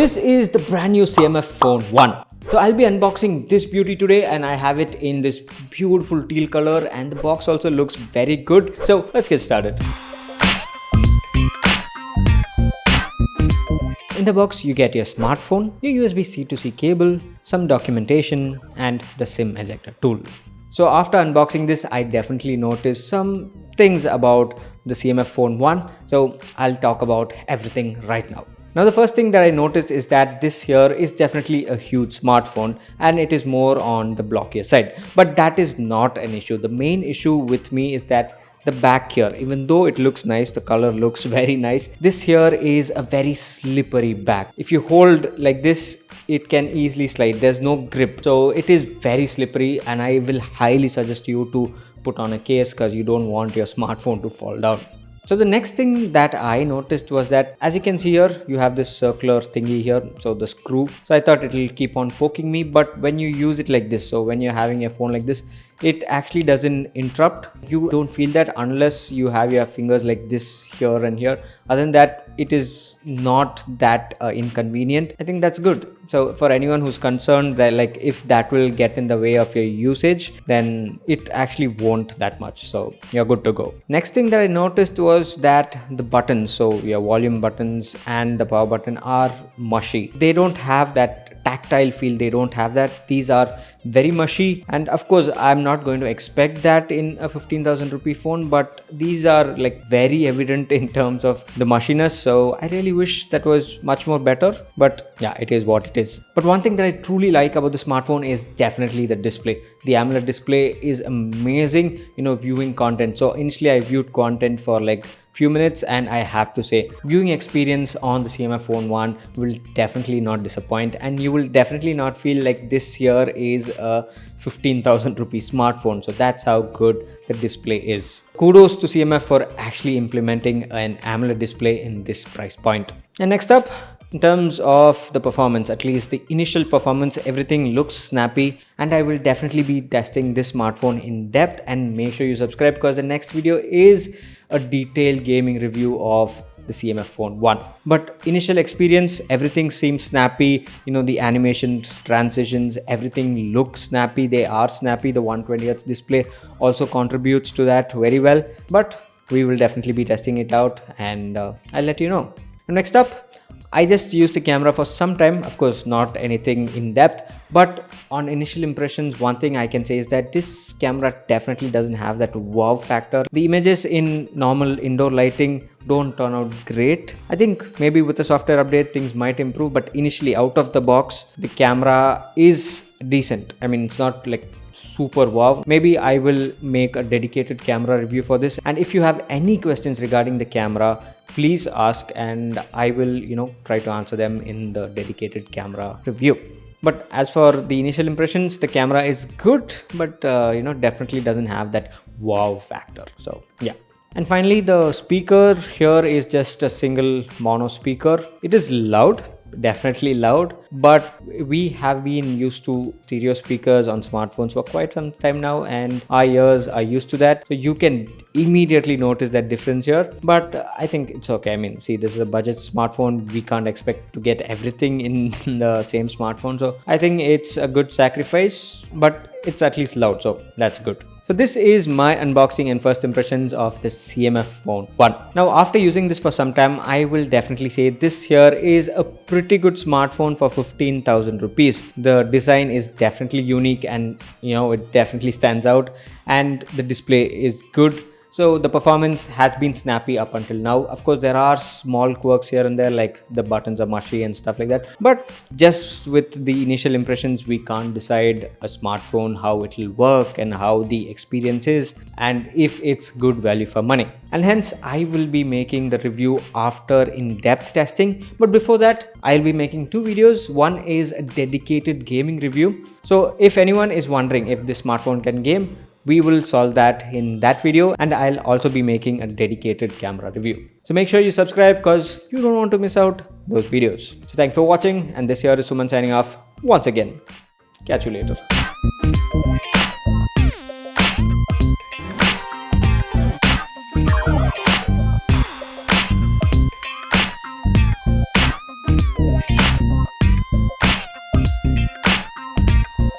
This is the brand new CMF Phone 1. So I'll be unboxing this beauty today, and I have it in this beautiful teal color, and the box also looks very good. So let's get started. In the box, you get your smartphone, your USB-C to C cable, some documentation, and the SIM ejector tool. So after unboxing this, I definitely noticed some things about the CMF Phone 1. So I'll talk about everything right now. Now the first thing that I noticed is that this here is definitely a huge smartphone and it is more on the blockier side. But that is not an issue. The main issue with me is that the back here, even though it looks nice, the color looks very nice, this here is a very slippery back. If you hold like this, it can easily slide. There's no grip, so it is very slippery, and I will highly suggest you to put on a case because you don't want your smartphone to fall down. So the next thing that I noticed was that, as you can see here, you have this circular thingy here, so the screw. So I thought it will keep on poking me, but when you use it like this, so when you're having a phone like this, it actually doesn't interrupt. You don't feel that unless you have your fingers like this here and here. Other than that, it is not that inconvenient. I think that's good. So for anyone who's concerned that like if that will get in the way of your usage, then it actually won't that much. So you're good to go. Next thing that I noticed was that the buttons, so your volume buttons and the power button, are mushy. They don't have that tactile feel. They don't have that. These are very mushy, and of course I'm not going to expect that in a 15,000 rupee phone, but these are like very evident in terms of the mushiness. So I really wish that was much more better, but yeah, it is what it is. But one thing that I truly like about the smartphone is definitely the display. The AMOLED display is amazing, viewing content. So initially I viewed content for like few minutes, and I have to say viewing experience on the CMF Phone 1 will definitely not disappoint, and you will definitely not feel like this here is a 15,000 rupee smartphone. So that's how good the display is. Kudos to CMF for actually implementing an AMOLED display in this price point. And next up, in terms of the performance, at least the initial performance, everything looks snappy, and I will definitely be testing this smartphone in depth. And make sure you subscribe because the next video is a detailed gaming review of the CMF Phone 1. But initial experience, everything seems snappy. The animations, transitions, everything looks snappy. They are snappy. The 120Hz display also contributes to that very well. But we will definitely be testing it out, and I'll let you know. And next up, I just used the camera for some time, of course not anything in depth, but on initial impressions, one thing I can say is that this camera definitely doesn't have that wow factor. The images in normal indoor lighting don't turn out great. I think maybe with a software update things might improve, but initially out of the box, the camera is decent. I mean, it's not like super wow. Maybe I will make a dedicated camera review for this, and if you have any questions regarding the camera, please ask and I will try to answer them in the dedicated camera review. But as for the initial impressions, the camera is good, but definitely doesn't have that wow factor. So yeah. And finally, the speaker here is just a single mono speaker. It is loud, definitely loud, but we have been used to stereo speakers on smartphones for quite some time now, and our ears are used to that. So you can immediately notice that difference here, but I think it's okay. I mean, see, this is a budget smartphone. We can't expect to get everything in the same smartphone. So I think it's a good sacrifice, but it's at least loud, so that's good. So this is my unboxing and first impressions of the CMF Phone 1. Now after using this for some time, I will definitely say this here is a pretty good smartphone for 15,000 rupees. The design is definitely unique, and it definitely stands out, and the display is good. So the performance has been snappy up until now. Of course, there are small quirks here and there, like the buttons are mushy and stuff like that. But just with the initial impressions, we can't decide a smartphone, how it will work and how the experience is, and if it's good value for money. And hence, I will be making the review after in-depth testing. But before that, I'll be making two videos. One is a dedicated gaming review. So if anyone is wondering if this smartphone can game, we will solve that in that video, and I'll also be making a dedicated camera review. So make sure you subscribe because you don't want to miss out those videos. So thanks for watching, and this here is Suman signing off once again. Catch you later.